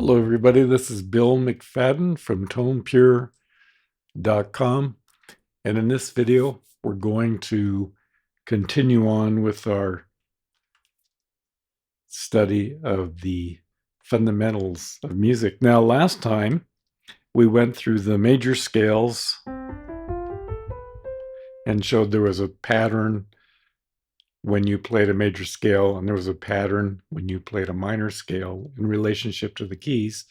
Hello, everybody. This is Bill McFadden from tonepure.com. And in this video, we're going to continue on with our study of the fundamentals of music. Now, last time we went through the major scales and showed there was a pattern when you played a major scale, and there was a pattern when you played a minor scale in relationship to the keys.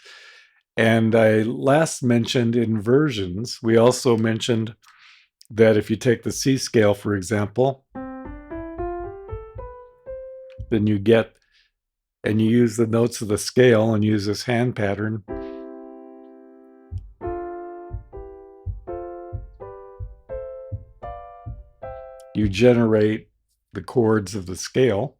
And I last mentioned inversions. We also mentioned that if you take the C scale, for example, then you get, and you use the notes of the scale and use this hand pattern, you generate the chords of the scale.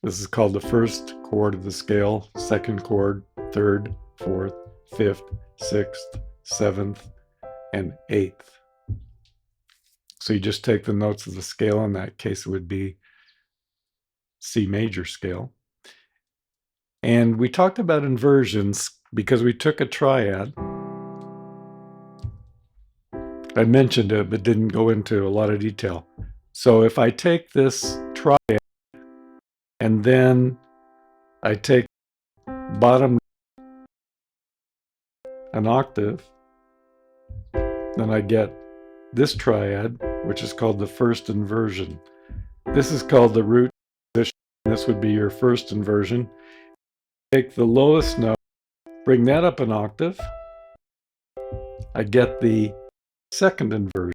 This is called the first chord of the scale, second chord, third, fourth, fifth, sixth, seventh, and eighth. So you just take the notes of the scale. In that case, it would be C major scale. And we talked about inversions because we took a triad. I mentioned it, but didn't go into a lot of detail. So if I take this triad and then I take bottom an octave, then I get this triad, which is called the first inversion. This is called the root position. This would be your first inversion. Take the lowest note, bring that up an octave, I get the second inversion.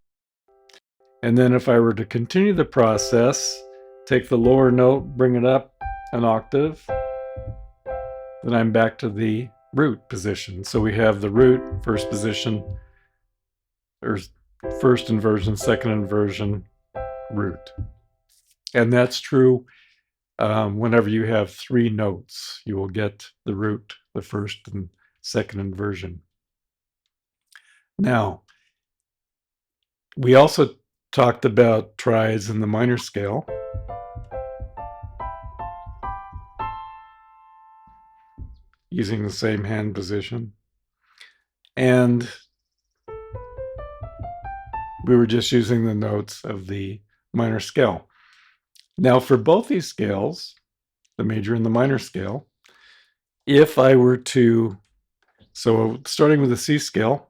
And then if I were to continue the process, take the lower note, bring it up an octave, then I'm back to the root position. So we have the root, first position, or first inversion, second inversion, root. And that's true whenever you have three notes, you will get the root, the first and second inversion. Now, we also talked about triads in the minor scale. Using the same hand position. And we were just using the notes of the minor scale. Now, for both these scales, the major and the minor scale, if I were to, so starting with the C scale,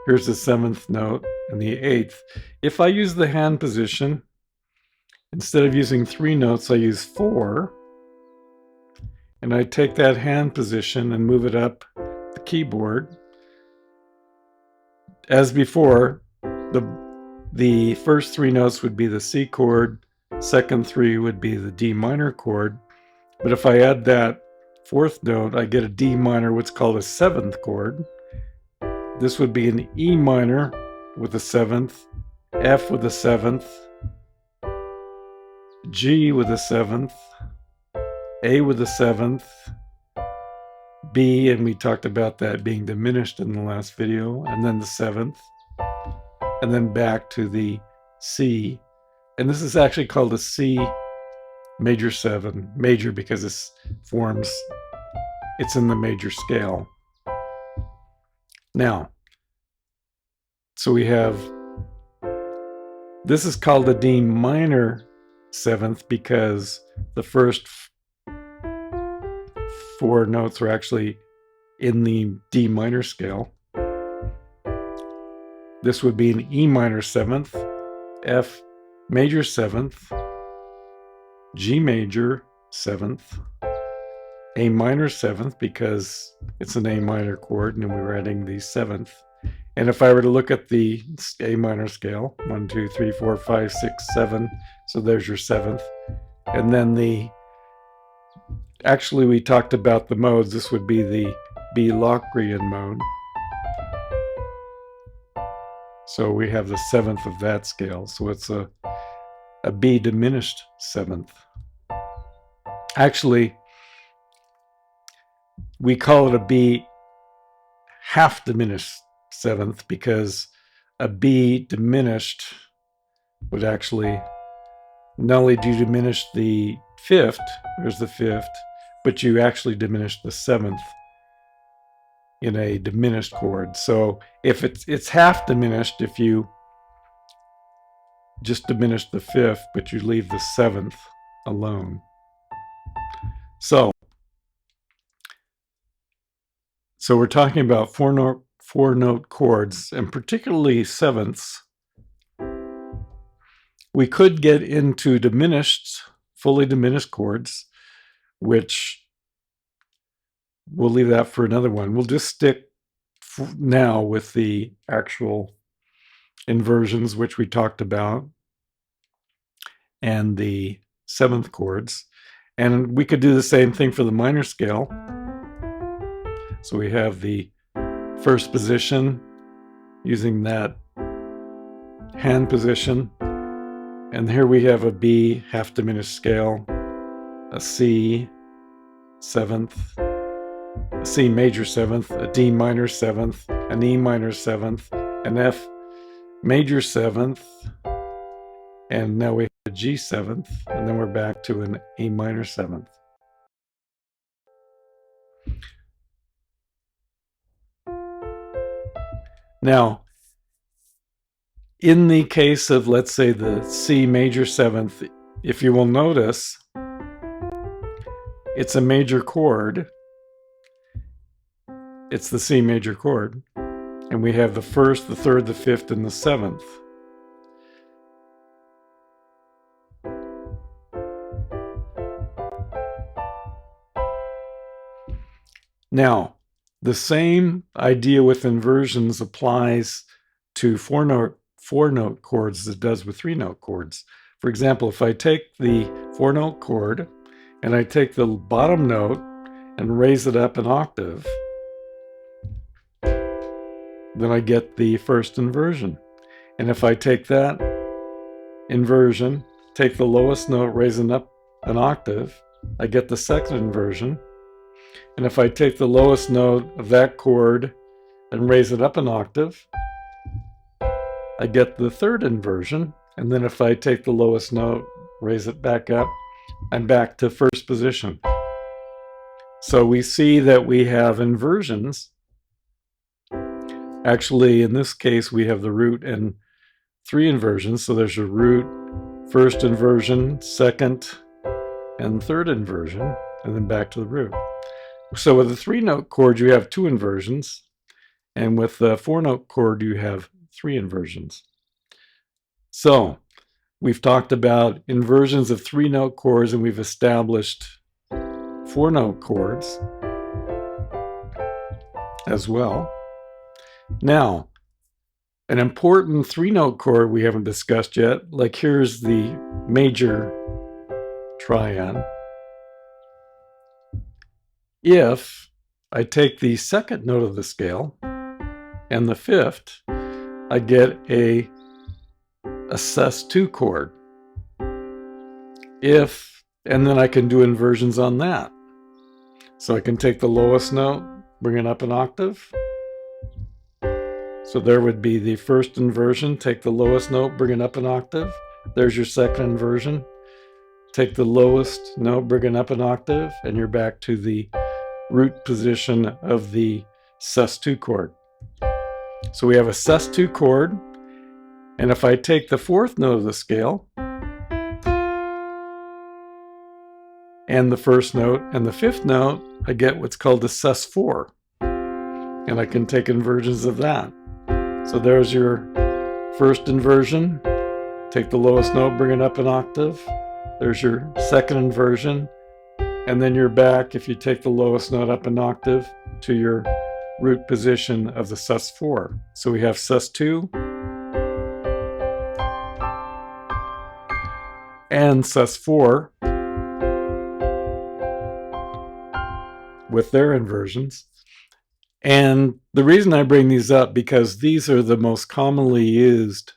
here's the seventh note and the eighth. If I use the hand position, instead of using three notes, I use four. And I take that hand position and move it up the keyboard. As before, the first three notes would be the C chord, second three would be the D minor chord. But if I add that fourth note, I get a D minor, what's called a seventh chord. This would be an E minor with a seventh, F with a seventh, G with a seventh, A with a seventh, B, and we talked about that being diminished in the last video, and then the seventh, and then back to the C. And this is actually called a C major 7, major because it's in the major scale. Now, so we have, this is called a D minor 7th because the first four notes are actually in the D minor scale. This would be an E minor 7th, F major 7th, G major 7th, A minor 7th because it's an A minor chord and we were adding the 7th. And if I were to look at the A minor scale, 1, 2, 3, 4, 5, 6, 7, so there's your 7th. And then actually we talked about the modes. This would be the B Locrian mode. So we have the 7th of that scale. So it's a B diminished 7th. Actually, we call it a B half diminished 7th because a B diminished would actually not only do diminish the 5th, there's the 5th, but you actually diminish the seventh in a diminished chord. So if it's half diminished if you just diminish the fifth, but you leave the seventh alone. So we're talking about four note chords, and particularly sevenths. We could get into diminished, fully diminished chords, which we'll leave that for another one. We'll just stick now with the actual inversions, which we talked about, and the seventh chords. And we could do the same thing for the minor scale. So we have the first position using that hand position. And here we have a B half diminished scale, a C seventh, a C major seventh, a D minor seventh, an E minor seventh, an F major seventh, and now we have a G seventh, and then we're back to an A minor seventh. Now, in the case of, let's say, the C major seventh, if you will notice, it's a major chord. It's the C major chord. And we have the first, the third, the fifth, and the seventh. Now, the same idea with inversions applies to four note chords as it does with three note chords. For example, if I take the four note chord and I take the bottom note and raise it up an octave, then I get the first inversion. And if I take that inversion, take the lowest note, raise it up an octave, I get the second inversion. And if I take the lowest note of that chord and raise it up an octave, I get the third inversion. And then if I take the lowest note, raise it back up, I'm back to first position. So we see that we have inversions. Actually, in this case, we have the root and three inversions. So there's a root, first inversion, second, and third inversion, and then back to the root. So with a three note chord, you have two inversions. And with the four note chord, you have three inversions. So we've talked about inversions of three note chords, and we've established four note chords as well. Now, an important three note chord we haven't discussed yet, like here's the major triad. If I take the second note of the scale and the fifth, I get a sus2 chord. And then I can do inversions on that. So I can take the lowest note, bring it up an octave. So there would be the first inversion, take the lowest note, bring it up an octave. There's your second inversion. Take the lowest note, bring it up an octave, and you're back to the root position of the sus2 chord. So we have a sus2 chord, and if I take the fourth note of the scale and the first note and the fifth note, I get what's called a sus4, and I can take inversions of that. So there's your first inversion, take the lowest note, bring it up an octave. There's your second inversion, and then you're back, if you take the lowest note up an octave, to your root position of the sus4. So we have sus2 and sus4 with their inversions. And the reason I bring these up, because these are the most commonly used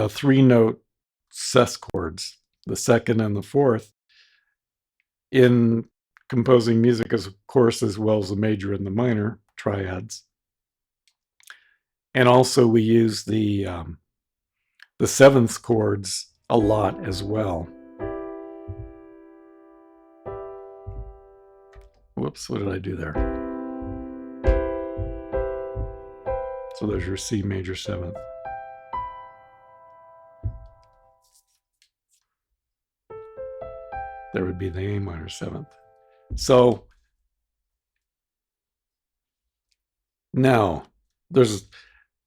three note sus chords, the second and the fourth, in composing music, of course, as well as the major and the minor triads. And also we use the seventh chords a lot as well. Whoops, what did I do there? So there's your C major 7th. There would be the A minor 7th. So now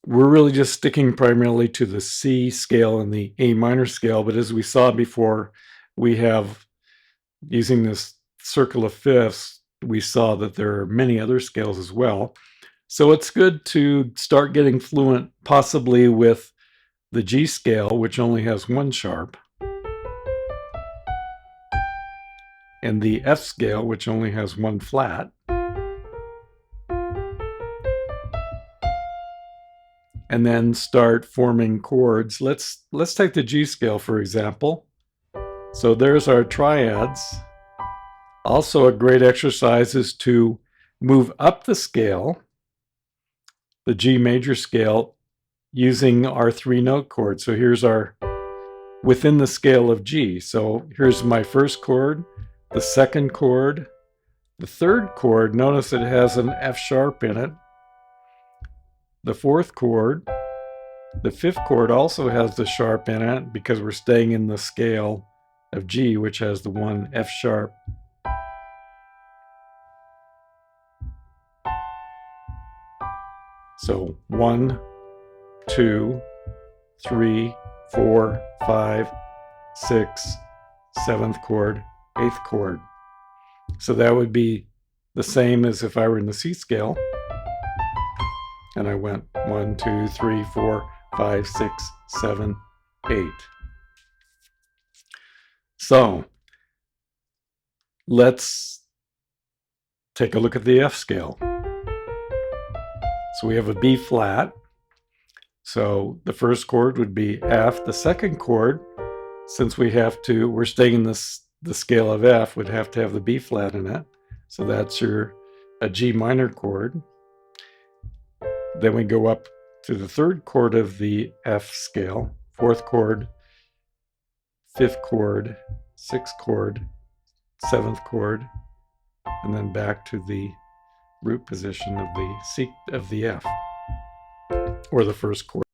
we're really just sticking primarily to the C scale and the A minor scale, but as we saw before, we have, using this circle of fifths, we saw that there are many other scales as well. So it's good to start getting fluent possibly with the G scale, which only has one sharp, and the F scale, which only has one flat. And then start forming chords. Let's take the G scale, for example. So there's our triads. Also, a great exercise is to move up the scale, the G major scale, using our 3-note chord. So here's our, within the scale of G. So here's my first chord, the second chord, the third chord. Notice it has an F sharp in it. The fourth chord, the fifth chord also has the sharp in it because we're staying in the scale of G, which has the one F sharp. So 1, 2, 3, 4, 5, 6, 7th chord, 8th chord. So that would be the same as if I were in the C scale. And I went 1, 2, 3, 4, 5, 6, 7, 8. So let's take a look at the F scale. So we have a B flat. So the first chord would be F. The second chord, since we're staying in the scale of F, would have to have the B flat in it. So that's a G minor chord. Then we go up to the third chord of the F scale, fourth chord, fifth chord, sixth chord, 7th chord, and then back to the root position of the C of the F, or the first chord.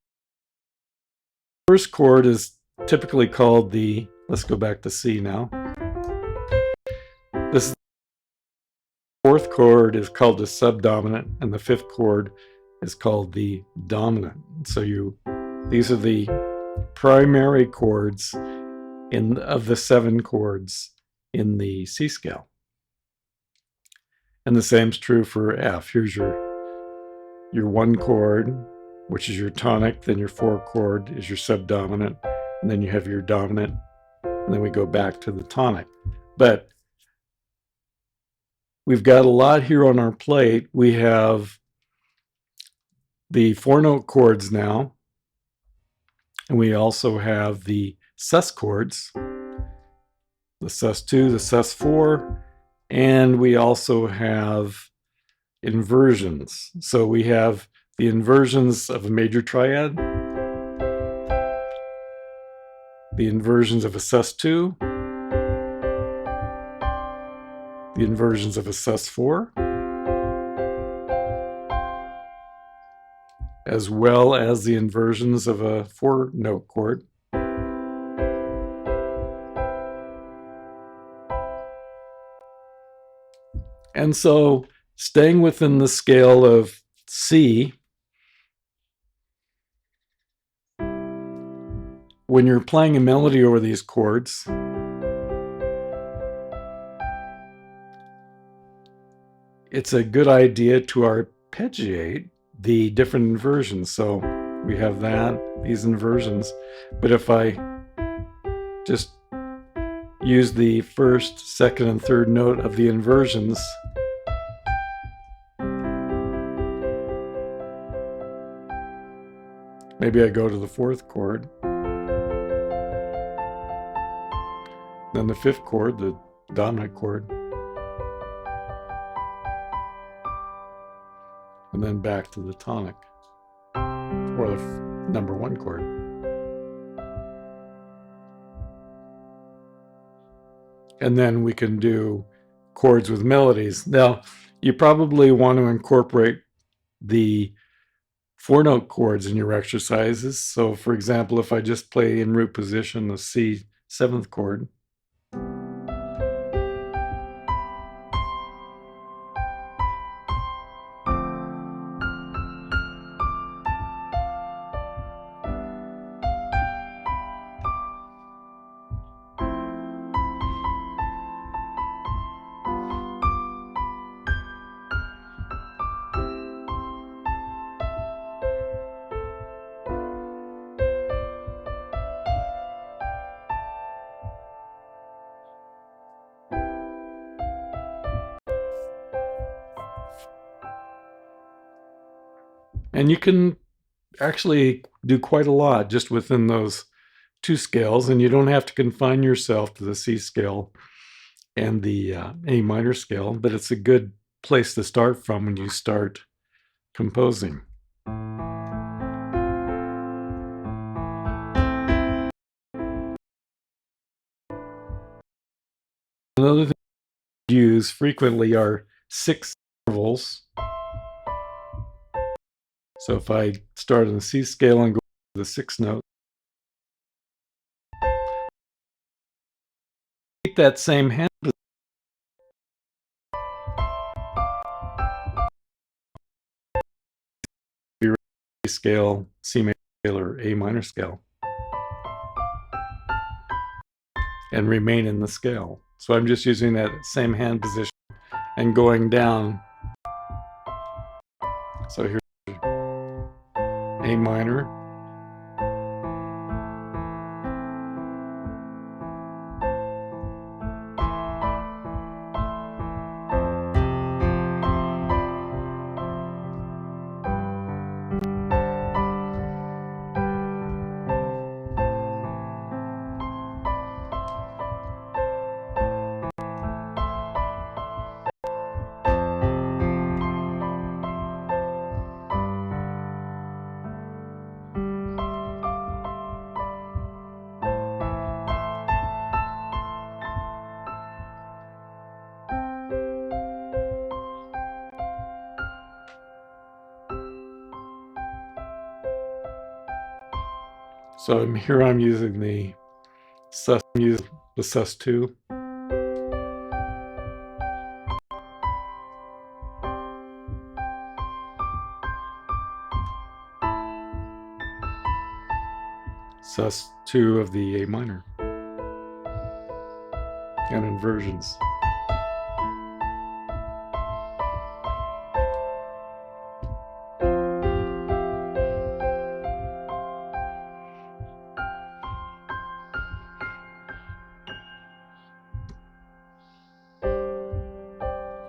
First chord is typically called the, let's go back to C now. This fourth chord is called the subdominant, and the fifth chord is called the dominant. So these are the primary chords of the 7 chords in the C scale. And the same is true for F. Here's your 1 chord, which is your tonic, then your 4 chord is your subdominant, and then you have your dominant, and then we go back to the tonic. But we've got a lot here on our plate. We have the 4-note chords now, and we also have the sus chords, the sus2, the sus4, and we also have inversions. So we have the inversions of a major triad, the inversions of a sus2, the inversions of a sus4, as well as the inversions of a 4-note chord. And so, staying within the scale of C, when you're playing a melody over these chords, it's a good idea to arpeggiate the different inversions. So we have these inversions. But if I just use the first, second, and third note of the inversions, maybe I go to the 4th chord, then the 5th chord, the dominant chord, and then back to the tonic, or the number 1 chord. And then we can do chords with melodies. Now, you probably want to incorporate the 4-note chords in your exercises. So for example, if I just play in root position the C 7th chord, and you can actually do quite a lot just within those two scales, and you don't have to confine yourself to the C scale and the A minor scale, but it's a good place to start from when you start composing. Another thing I use frequently are 6 intervals. So if I start on the C scale and go to the 6th note, keep that same hand position, A scale, C major scale, or A minor scale, and remain in the scale. So I'm just using that same hand position and going down. So here's A minor, so here I'm using the sus2. sus2 of the A minor, and inversions.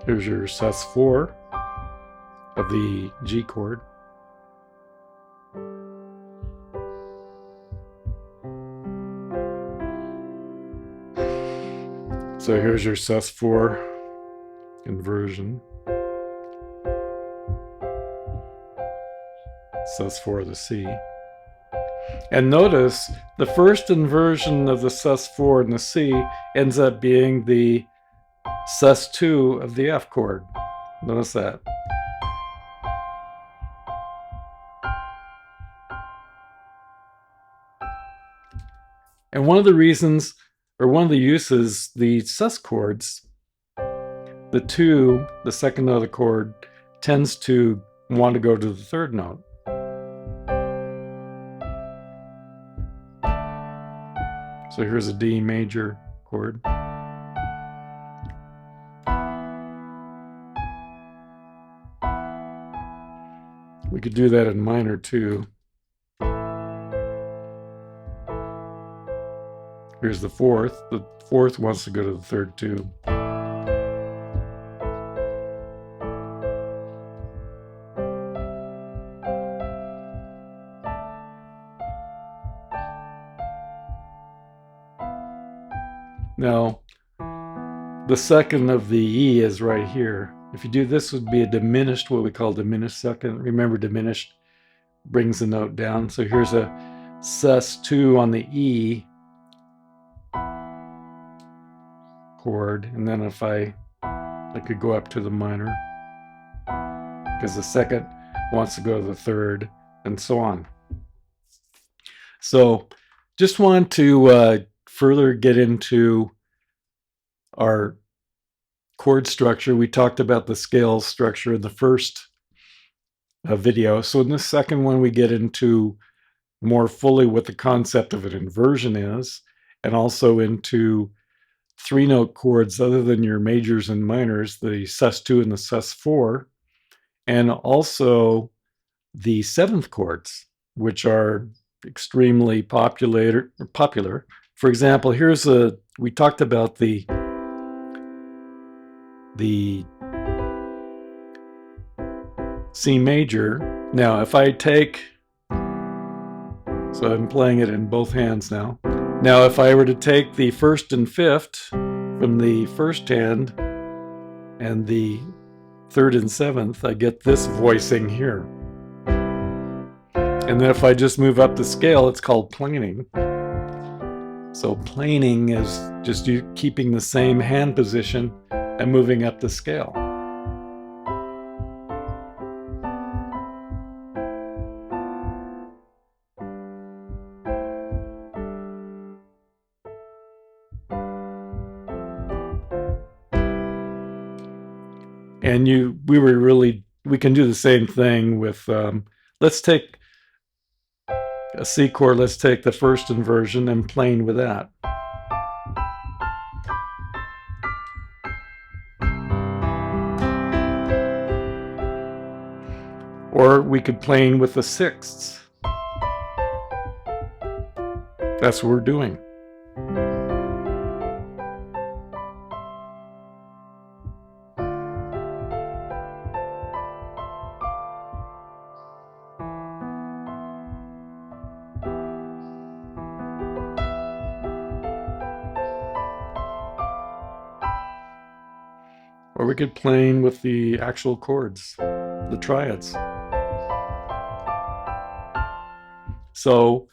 Here's your sus4 of the G chord. So here's your sus4 inversion, sus4 of the C. And notice the first inversion of the sus4 and the C ends up being the sus2 of the F chord. Notice that. And one of the reasons, or one of the uses, the sus chords, the 2, the second note of the chord, tends to want to go to the 3rd note. So here's a D major chord. We could do that in minor too. Here's the 4th. The 4th wants to go to the 3rd too. Now, the 2nd of the E is right here. If you do this, would be a diminished, what we call diminished 2nd. Remember, diminished brings the note down. So here's a sus2 on the E chord, and then if I I could go up to the minor because the second wants to go to the third, and so on. So just want to further get into our chord structure. We talked about the scales structure in the first video. So in this second one, we get into more fully what the concept of an inversion is, and also into three-note chords other than your majors and minors, the sus2 and the sus4, and also the seventh chords, which are extremely popular. For example, we talked about the C major. Now, if I take, so I'm playing it in both hands now. Now, if I were to take the first and fifth from the first hand and the third and seventh, I get this voicing here. And then if I just move up the scale, it's called planing. So planing is just you keeping the same hand position and moving up the scale. And we can do the same thing with, let's take a C chord, let's take the first inversion and plane with that. Or we could plane with the sixths. That's what we're doing. Or we could plane with the actual chords, the triads. So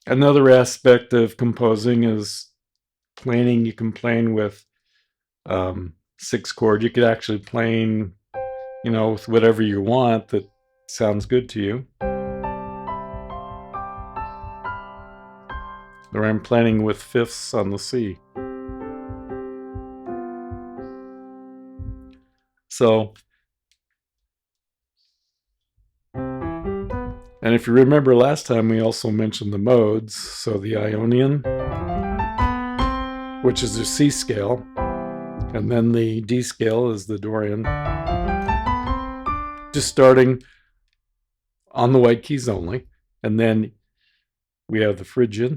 another aspect of composing is planing. You can plane with six chord. You could actually plane, with whatever you want that sounds good to you. Or I'm planing with fifths on the C. So, and if you remember last time, we also mentioned the modes. So the Ionian, which is the C scale, and then the D scale is the Dorian. Just starting on the white keys only. And then we have the Phrygian.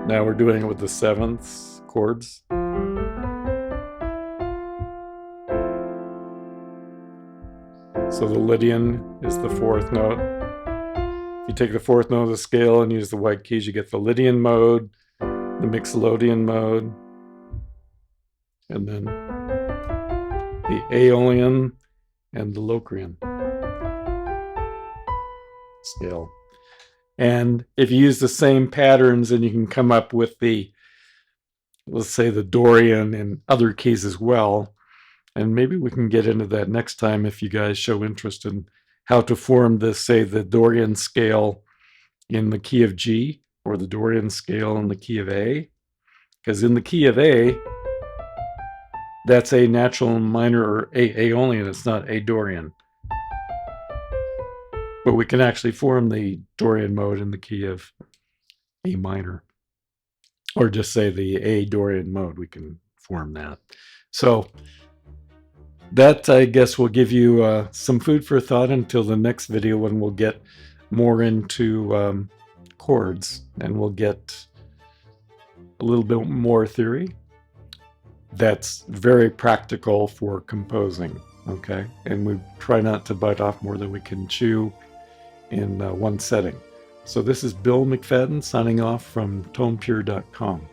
Now we're doing it with the sevenths chords. So the Lydian is the fourth note. If you take the fourth note of the scale and use the white keys, you get the Lydian mode, the Mixolydian mode, and then the Aeolian and the Locrian scale. And if you use the same patterns, then you can come up with let's say the Dorian and other keys as well. And maybe we can get into that next time if you guys show interest in how to form this, say, the Dorian scale in the key of G, or the Dorian scale in the key of A. Because in the key of A, that's a natural minor or A Aeolian, it's not A Dorian. But we can actually form the Dorian mode in the key of A minor. Or just say the A Dorian mode, we can form that. So that, I guess, will give you some food for thought until the next video, when we'll get more into chords and we'll get a little bit more theory that's very practical for composing, okay? And we try not to bite off more than we can chew in one setting. So this is Bill McFadden signing off from tonepure.com.